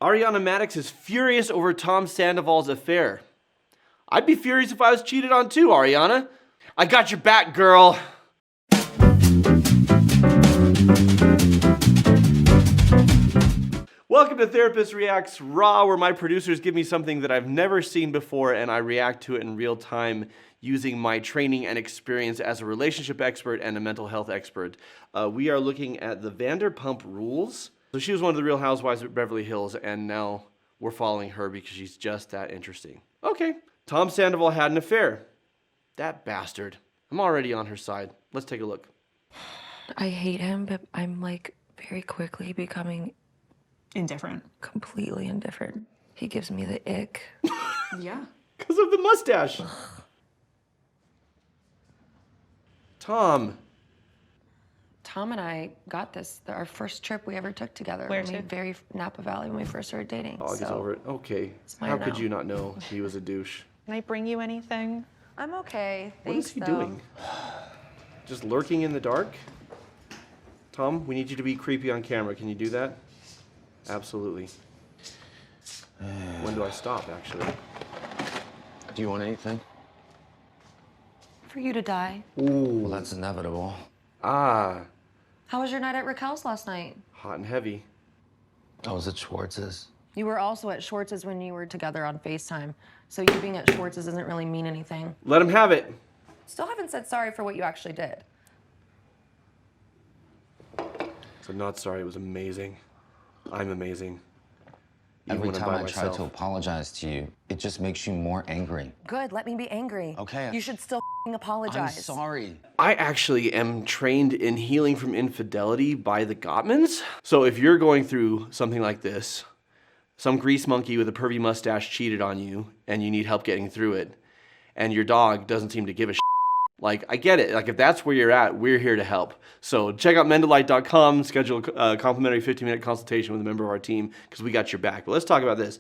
Ariana Madix is furious over Tom Sandoval's affair. I'd be furious if I was cheated on too, Ariana. I got your back, girl. Welcome to Therapist Reacts Raw, where my producers give me something that I've never seen before and I react to it in real time using my training and experience as a relationship expert and a mental health expert. We are looking at the Vanderpump Rules. So she was one of the Real Housewives of Beverly Hills, and now we're following her because she's just that interesting. Okay, Tom Sandoval had an affair. That bastard. I'm already on her side. Let's take a look. I hate him, but I'm like very quickly becoming indifferent. Completely indifferent. He gives me the ick. Yeah. Because of the mustache. Tom and I got this, our first trip we ever took together. Where to? Very Napa Valley when we first started dating. Dog is over it. Okay. How could you not know he was a douche? Can I bring you anything? I'm okay. What Thanks, is he though. doing? Just lurking in the dark? Tom, we need you to be creepy on camera. Can you do that? Absolutely. When do I stop, actually? Do you want anything? For you to die. Ooh. Well, that's inevitable. Ah. How was your night at Raquel's last night? Hot and heavy. I was at Schwartz's. You were also at Schwartz's when you were together on FaceTime. So you being at Schwartz's doesn't really mean anything. Let him have it. Still haven't said sorry for what you actually did. So not sorry, it was amazing. I'm amazing. Every when I'm time by I try myself. to apologize to you, it just makes you more angry. Good, let me be angry. Okay. You should still apologize. I'm sorry. I actually am trained in healing from infidelity by the Gottmans. So if you're going through something like this, some grease monkey with a pervy mustache cheated on you and you need help getting through it, and your dog doesn't seem to give a shit. Like, I get it. Like, if that's where you're at, we're here to help. So check out Mended.com, schedule a complimentary 15-minute consultation with a member of our team because we got your back. But let's talk about this.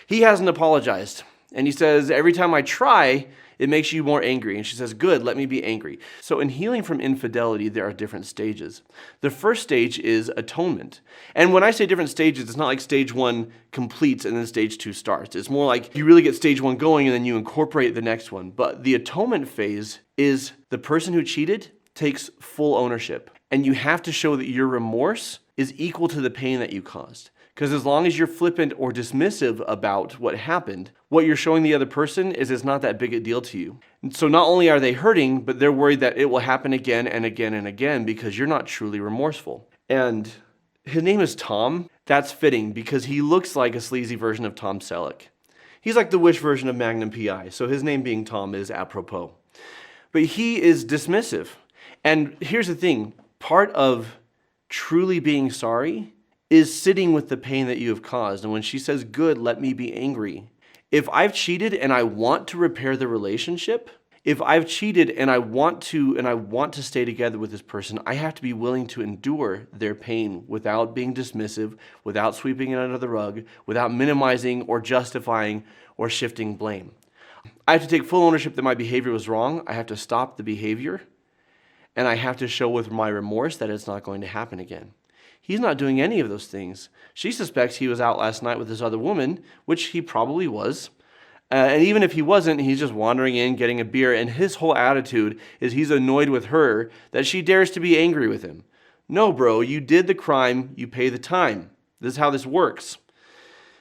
He hasn't apologized. And he says, every time I try, it makes you more angry. And she says, good, let me be angry. So in healing from infidelity, there are different stages. The first stage is atonement. And when I say different stages, it's not like stage one completes and then stage two starts. It's more like you really get stage one going and then you incorporate the next one. But the atonement phase is the person who cheated takes full ownership. And you have to show that your remorse is equal to the pain that you caused. Because as long as you're flippant or dismissive about what happened, what you're showing the other person is it's not that big a deal to you. And so not only are they hurting, but they're worried that it will happen again and again and again because you're not truly remorseful. And his name is Tom. That's fitting because he looks like a sleazy version of Tom Selleck. He's like the Wish version of Magnum P.I., so his name being Tom is apropos. But he is dismissive. And here's the thing, part of truly being sorry is sitting with the pain that you have caused. And when she says, good, let me be angry. If I've cheated and I want to repair the relationship, if I've cheated and I want to stay together with this person, I have to be willing to endure their pain without being dismissive, without sweeping it under the rug, without minimizing or justifying or shifting blame. I have to take full ownership that my behavior was wrong. I have to stop the behavior. And I have to show with my remorse that it's not going to happen again. He's not doing any of those things. She suspects he was out last night with this other woman, which he probably was. And even if he wasn't, he's just wandering in, getting a beer, and his whole attitude is he's annoyed with her that she dares to be angry with him. No, bro, you did the crime, you pay the time. This is how this works.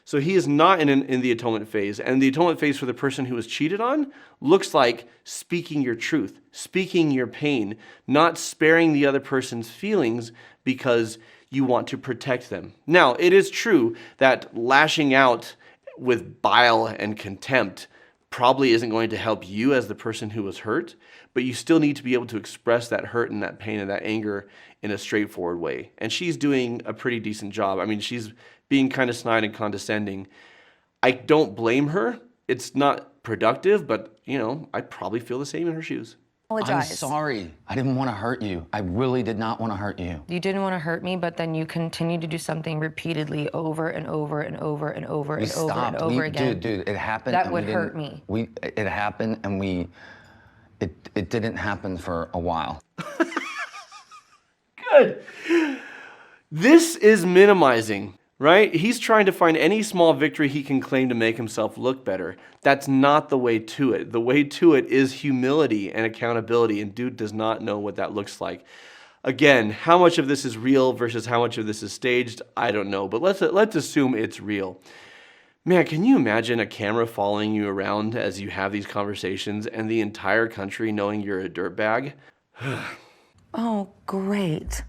So he is not in the atonement phase. And the atonement phase for the person who was cheated on looks like speaking your truth, speaking your pain, not sparing the other person's feelings because you want to protect them. Now, it is true that lashing out with bile and contempt probably isn't going to help you as the person who was hurt, but you still need to be able to express that hurt and that pain and that anger in a straightforward way. And she's doing a pretty decent job. I mean, she's being kind of snide and condescending. I don't blame her. It's not productive, but, you know, I'd probably feel the same in her shoes. I'm sorry. I didn't want to hurt you. I really did not want to hurt you. You didn't want to hurt me, but then you continued to do something repeatedly over and over and over and over and over and over again. Dude, it happened. That would hurt me. It happened, and it didn't happen for a while. Good. This is minimizing. right? He's trying to find any small victory he can claim to make himself look better. That's not the way to it. The way to it is humility and accountability, and dude does not know what that looks like. Again, how much of this is real versus how much of this is staged, I don't know, but let's assume it's real. Man, can you imagine a camera following you around as you have these conversations and the entire country knowing you're a dirtbag? Oh, great.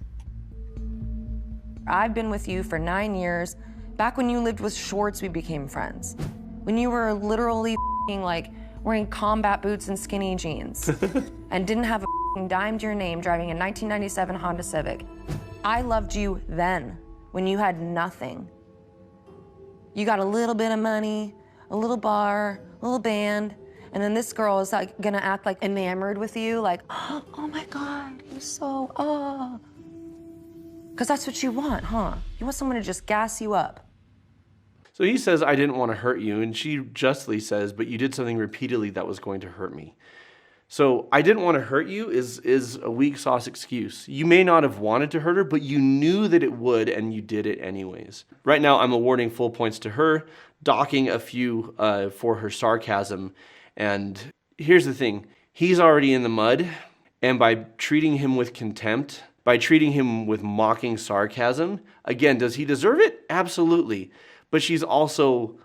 I've been with you for 9 years. Back when you lived with Schwartz, we became friends. When you were literally like wearing combat boots and skinny jeans and didn't have a dime to your name driving a 1997 Honda Civic. I loved you then when you had nothing. You got a little bit of money, a little bar, a little band, and then this girl is like gonna act like enamored with you, like, oh my God, you're so, oh. Because that's what you want, huh? You want someone to just gas you up. So he says, I didn't want to hurt you, and she justly says, but you did something repeatedly that was going to hurt me. So I didn't want to hurt you is a weak sauce excuse. You may not have wanted to hurt her, but you knew that it would, and you did it anyways. Right now, I'm awarding full points to her, docking a few for her sarcasm. And here's the thing. He's already in the mud, and by treating him with contempt, by treating him with mocking sarcasm, again, does he deserve it? Absolutely. But she's also,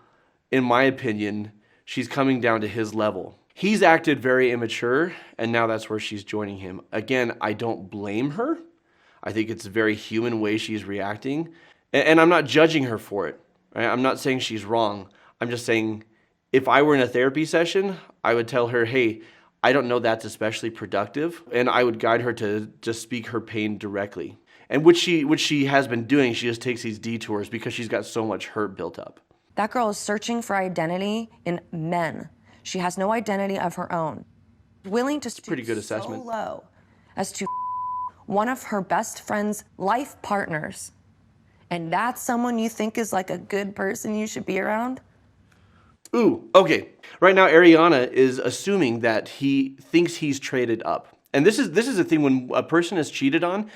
in my opinion, she's coming down to his level. He's acted very immature, and now that's where she's joining him. Again, I don't blame her. I think it's a very human way she's reacting. And I'm not judging her for it. Right? I'm not saying she's wrong. I'm just saying if I were in a therapy session, I would tell her, hey, I don't know that's especially productive. And I would guide her to just speak her pain directly. And which she has been doing, she just takes these detours because she's got so much hurt built up. That girl is searching for identity in men. She has no identity of her own. Willing to stoop pretty good assessment. so low as to one of her best friend's life partners. And that's someone you think is like a good person you should be around? Ooh, okay. Right now, Ariana is assuming that he thinks he's traded up. And this is the thing, when a person is cheated on,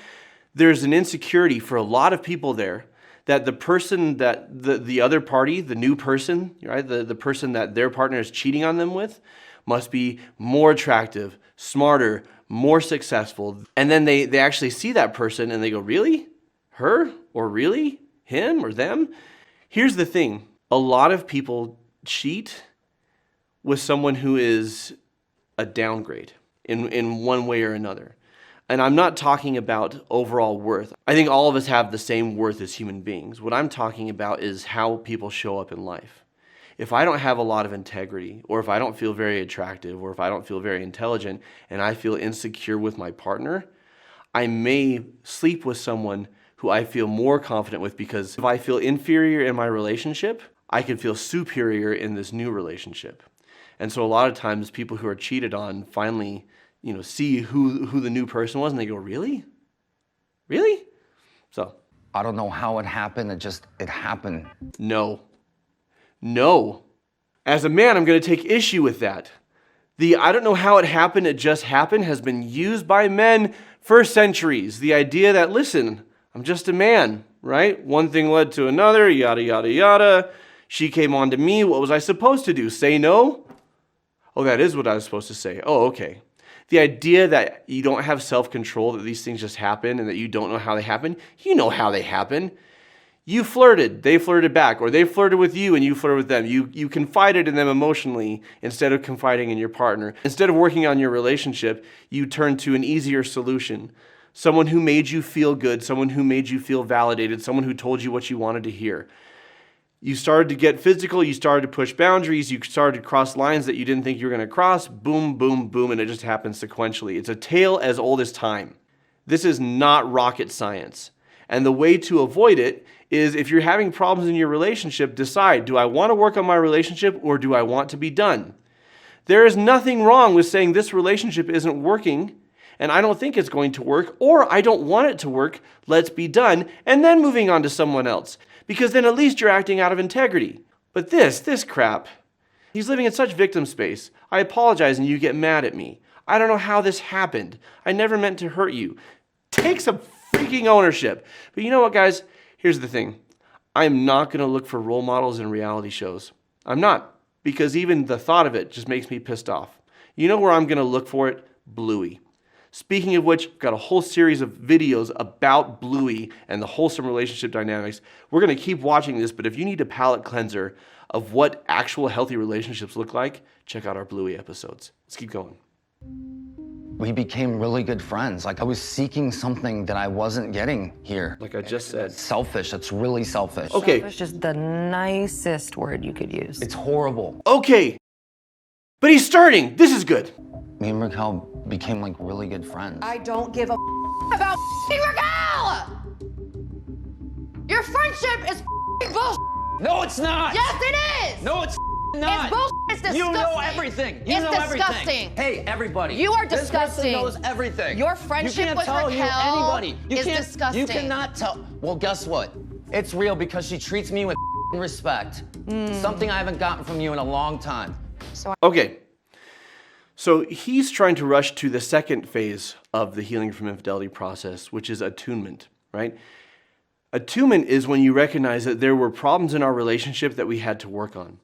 there's an insecurity for a lot of people there that the person that the other party, the new person, right, the person that their partner is cheating on them with must be more attractive, smarter, more successful. And then they actually see that person and they go, really? Her? Or really? Him or them? Here's the thing. A lot of people cheat with someone who is a downgrade in one way or another. And I'm not talking about overall worth. I think all of us have the same worth as human beings. What I'm talking about is how people show up in life. If I don't have a lot of integrity, or if I don't feel very attractive, or if I don't feel very intelligent, and I feel insecure with my partner, I may sleep with someone who I feel more confident with, because if I feel inferior in my relationship, I can feel superior in this new relationship. And so a lot of times people who are cheated on finally, see who the new person was, and they go, really? Really? So. I don't know how it happened, it happened. No. As a man, I'm going to take issue with that. The I don't know how it happened, it just happened has been used by men for centuries. The idea that, listen, I'm just a man, right? One thing led to another, yada, yada, yada. She came on to me. What was I supposed to do? Say no? Oh, that is what I was supposed to say. Oh, okay. The idea that you don't have self-control, that these things just happen and that you don't know how they happen. You know how they happen. You flirted, they flirted back, or they flirted with you and you flirted with them. You confided in them emotionally instead of confiding in your partner. Instead of working on your relationship, you turned to an easier solution. Someone who made you feel good, someone who made you feel validated, someone who told you what you wanted to hear. You started to get physical, you started to push boundaries, you started to cross lines that you didn't think you were going to cross, boom, boom, boom, and it just happens sequentially. It's a tale as old as time. This is not rocket science. And the way to avoid it is, if you're having problems in your relationship, decide, do I want to work on my relationship or do I want to be done? There is nothing wrong with saying this relationship isn't working and I don't think it's going to work, or I don't want it to work, let's be done, and then moving on to someone else. Because then at least you're acting out of integrity. But this crap, he's living in such victim space. I apologize and you get mad at me. I don't know how this happened. I never meant to hurt you. Take some freaking ownership. But you know what, guys? Here's the thing. I am not going to look for role models in reality shows. I'm not, because even the thought of it just makes me pissed off. You know where I'm going to look for it? Bluey. Speaking of which, I've got a whole series of videos about Bluey and the wholesome relationship dynamics. We're going to keep watching this, but if you need a palate cleanser of what actual healthy relationships look like, check out our Bluey episodes. Let's keep going. We became really good friends. Like I was seeking something that I wasn't getting here. Like I just said. Selfish, that's really selfish. Okay. It's just the nicest word you could use. It's horrible. Okay. But he's starting. This is good. Me and Raquel became like really good friends. I don't give a about Raquel! Your friendship is bullshit. No, it's not. Yes, it is. No, it's not. It's bullshit. It's disgusting. You know everything. You It's know disgusting. everything. Hey, everybody. You are This disgusting. person knows everything. Your friendship you can't with tell you Raquel anybody. You is can't, disgusting. You cannot tell. Well, guess what? It's real because she treats me with respect. Something I haven't gotten from you in a long time. Okay. So he's trying to rush to the second phase of the healing from infidelity process, which is attunement, right? Attunement is when you recognize that there were problems in our relationship that we had to work on.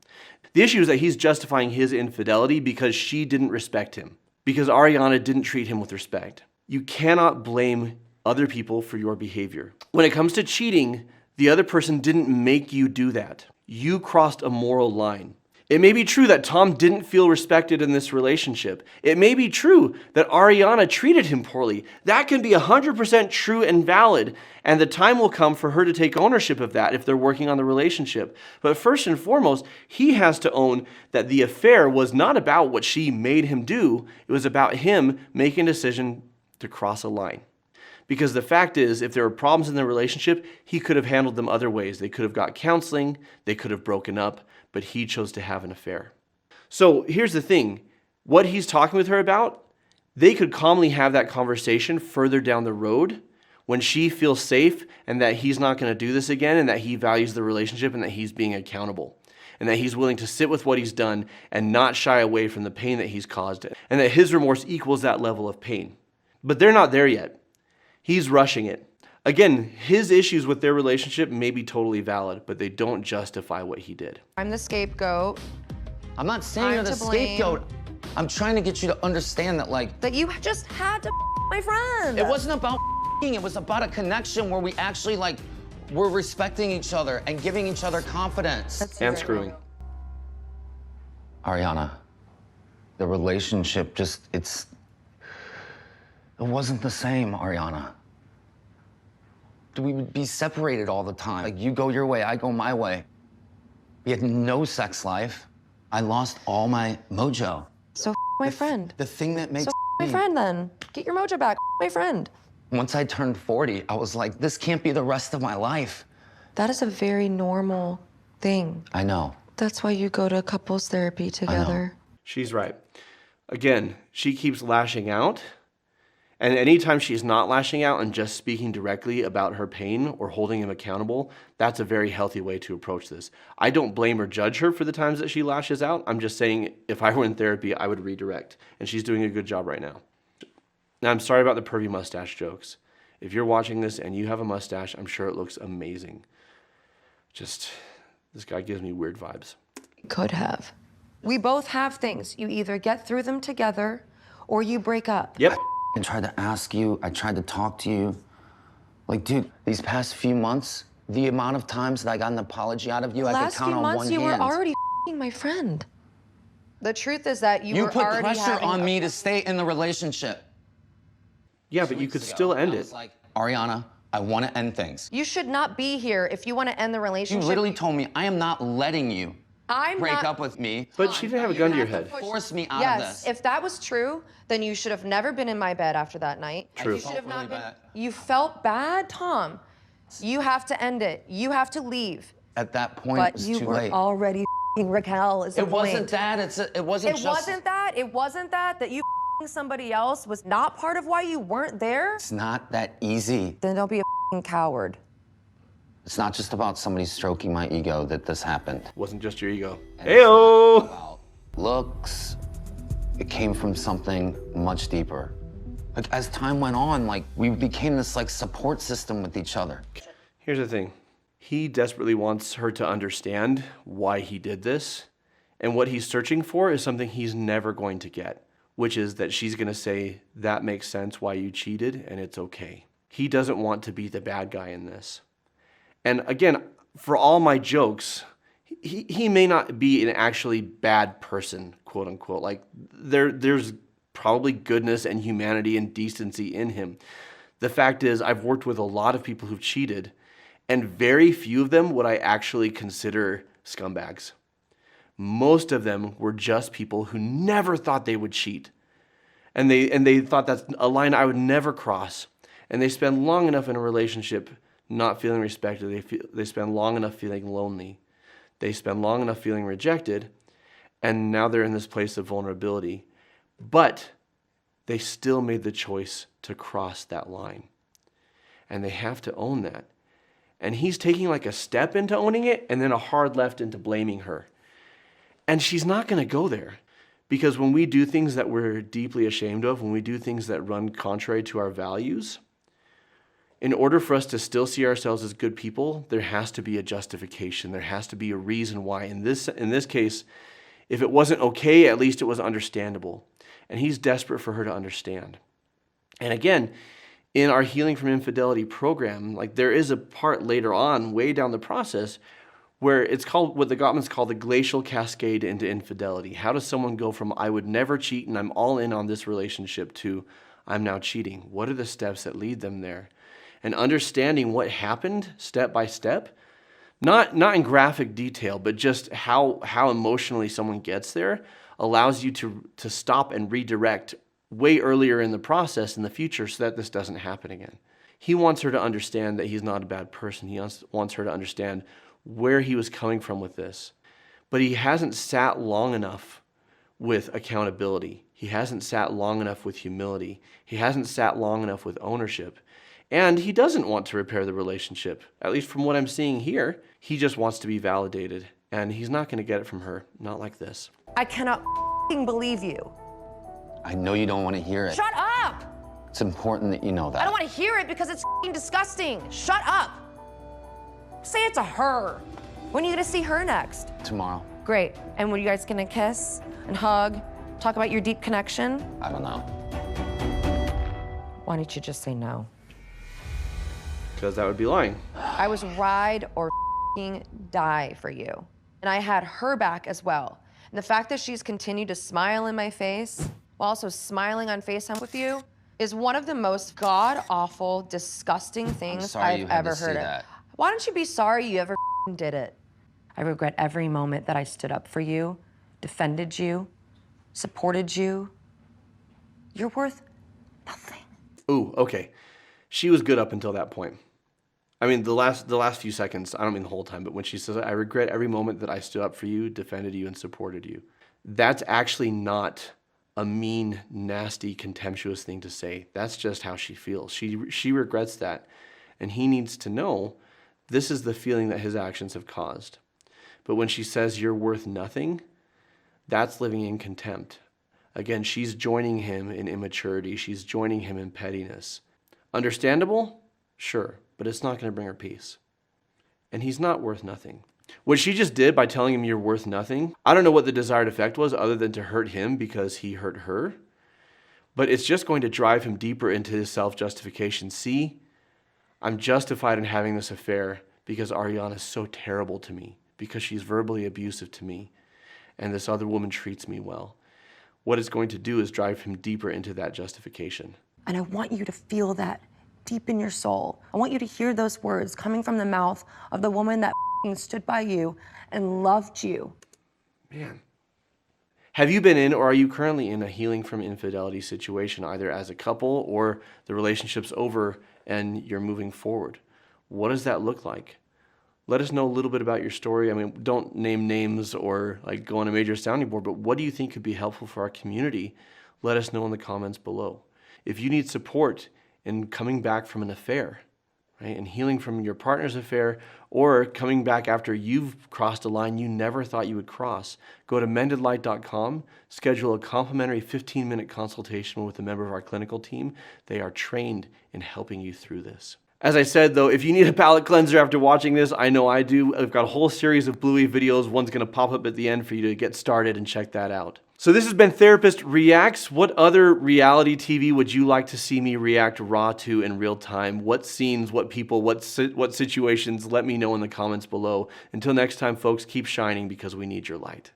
The issue is that he's justifying his infidelity because she didn't respect him, because Ariana didn't treat him with respect. You cannot blame other people for your behavior. When it comes to cheating, the other person didn't make you do that. You crossed a moral line. It may be true that Tom didn't feel respected in this relationship. It may be true that Ariana treated him poorly. That can be 100% true and valid, and the time will come for her to take ownership of that if they're working on the relationship. But first and foremost, he has to own that the affair was not about what she made him do. It was about him making a decision to cross a line. Because the fact is, if there were problems in the relationship, he could have handled them other ways. They could have got counseling, they could have broken up, but he chose to have an affair. So here's the thing. What he's talking with her about, they could calmly have that conversation further down the road when she feels safe and that he's not going to do this again and that he values the relationship and that he's being accountable and that he's willing to sit with what he's done and not shy away from the pain that he's caused and that his remorse equals that level of pain. But they're not there yet. He's rushing it. Again, his issues with their relationship may be totally valid, but they don't justify what he did. I'm the scapegoat. I'm not saying you're I'm the to blame. scapegoat. I'm trying to get you to understand that, like, That you just had to my friend. it wasn't about it was about a connection where we actually, like, were respecting each other and giving each other confidence. And screwing. Ariana, the relationship just, it wasn't the same, Ariana. We would be separated all the time. Like, you go your way, I go my way. We had no sex life. I lost all my mojo. So my friend. The thing that makes So my friend then. Get your mojo back, my friend. Once I turned 40, I was like, this can't be the rest of my life. That is a very normal thing. I know. That's why you go to couples therapy together. She's right. Again, she keeps lashing out. And anytime she's not lashing out and just speaking directly about her pain or holding him accountable, that's a very healthy way to approach this. I don't blame or judge her for the times that she lashes out. I'm just saying if I were in therapy, I would redirect. And she's doing a good job right now. Now, I'm sorry about the pervy mustache jokes. If you're watching this and you have a mustache, I'm sure it looks amazing. Just, this guy gives me weird vibes. Could have. We both have things. You either get through them together or you break up. Yep. I tried to ask you, I tried to talk to you. Like, dude, these past few months, the amount of times that I got an apology out of you, I could Last count few on months, one you hand. were already my friend. The truth is that you were put already pressure having on me to stay in the relationship. Yeah, but you could still end I it. was like, Ariana, I want to end things. You should not be here if you want to end the You relationship. literally told me, I am not letting you I'm break not. up with me. But she didn't have a gun to your head. Force me out of Yes, this. if that was true, then you should have never been in my bed after that night. True. You should have felt not really been. bad. You felt bad, Tom. You have to end it. You have to leave. At that point, it But was you too were late. already Raquel. Is the It wasn't point. that. It wasn't It just. wasn't that. It wasn't that. That you somebody else was not part of why you weren't there. It's not that easy. Then don't be a coward. It's not just about somebody stroking my ego that this happened. Wasn't just your ego. Heyo! About looks. It came from something much deeper. Like, as time went on, like, we became this, like, support system with each other. Here's the thing. He desperately wants her to understand why he did this. And what he's searching for is something he's never going to get, which is that she's going to say, that makes sense why you cheated and it's okay. He doesn't want to be the bad guy in this. And again, for all my jokes, he may not be an actually bad person, quote unquote. Like there's probably goodness and humanity and decency in him. The fact is, I've worked with a lot of people who've cheated, and very few of them would I actually consider scumbags. Most of them were just people who never thought they would cheat. And they thought that's a line I would never cross. And they spend long enough in a relationship not feeling respected. They spend long enough feeling lonely. They spend long enough feeling rejected. And now they're in this place of vulnerability. But they still made the choice to cross that line. And they have to own that. And he's taking like a step into owning it and then a hard left into blaming her. And she's not going to go there. Because when we do things that we're deeply ashamed of, when we do things that run contrary to our values, in order for us to still see ourselves as good people, there has to be a justification. There has to be a reason why. In this case, if it wasn't okay, at least it was understandable. And he's desperate for her to understand. And again, in our Healing from Infidelity program, like there is a part later on, way down the process, where it's called, what the Gottmans call the glacial cascade into infidelity. How does someone go from, I would never cheat and I'm all in on this relationship, to I'm now cheating? What are the steps that lead them there? And understanding what happened step by step, not in graphic detail, but just how emotionally someone gets there, allows you to stop and redirect way earlier in the process in the future so that this doesn't happen again. He wants her to understand that he's not a bad person. He wants her to understand where he was coming from with this. But he hasn't sat long enough with accountability. He hasn't sat long enough with humility. He hasn't sat long enough with ownership. And he doesn't want to repair the relationship. At least from what I'm seeing here, he just wants to be validated. And he's not going to get it from her. Not like this. I cannot believe you. I know you don't want to hear it. Shut up! It's important that you know that. I don't want to hear it because it's disgusting. Shut up! Say it to her. When are you gonna see her next? Tomorrow. Great. And when are you guys gonna kiss and hug, talk about your deep connection? I don't know. Why don't you just say no? Because that would be lying. I was ride or die for you. And I had her back as well. And the fact that she's continued to smile in my face while also smiling on FaceTime with you is one of the most god-awful, disgusting things I've ever heard of. Why don't you be sorry you ever did it? I regret every moment that I stood up for you, defended you, supported you. You're worth nothing. Ooh, okay. She was good up until that point. I mean, the last few seconds, I don't mean the whole time, but when she says, I regret every moment that I stood up for you, defended you, and supported you. That's actually not a mean, nasty, contemptuous thing to say. That's just how she feels. She regrets that. And he needs to know this is the feeling that his actions have caused. But when she says you're worth nothing, that's living in contempt. Again, she's joining him in immaturity. She's joining him in pettiness. Understandable? Sure, but it's not going to bring her peace. And he's not worth nothing. What she just did by telling him you're worth nothing, I don't know what the desired effect was other than to hurt him because he hurt her. But it's just going to drive him deeper into his self-justification. See, I'm justified in having this affair because Ariana's so terrible to me, because she's verbally abusive to me, and this other woman treats me well. What it's going to do is drive him deeper into that justification. And I want you to feel that deep in your soul. I want you to hear those words coming from the mouth of the woman that stood by you and loved you. Man. Have you been in, or are you currently in, a healing from infidelity situation, either as a couple or the relationship's over and you're moving forward? What does that look like? Let us know a little bit about your story. I mean, don't name names or like go on a major sounding board, but what do you think could be helpful for our community? Let us know in the comments below. If you need support in coming back from an affair, right, and healing from your partner's affair, or coming back after you've crossed a line you never thought you would cross, go to mendedlight.com, schedule a complimentary 15-minute consultation with a member of our clinical team. They are trained in helping you through this. As I said though, if you need a palate cleanser after watching this, I know I do. I've got a whole series of Bluey videos. One's gonna pop up at the end for you to get started and check that out. So this has been Therapist Reacts. What other reality TV would you like to see me react raw to in real time? What scenes, what people, what situations? Let me know in the comments below. Until next time, folks, keep shining because we need your light.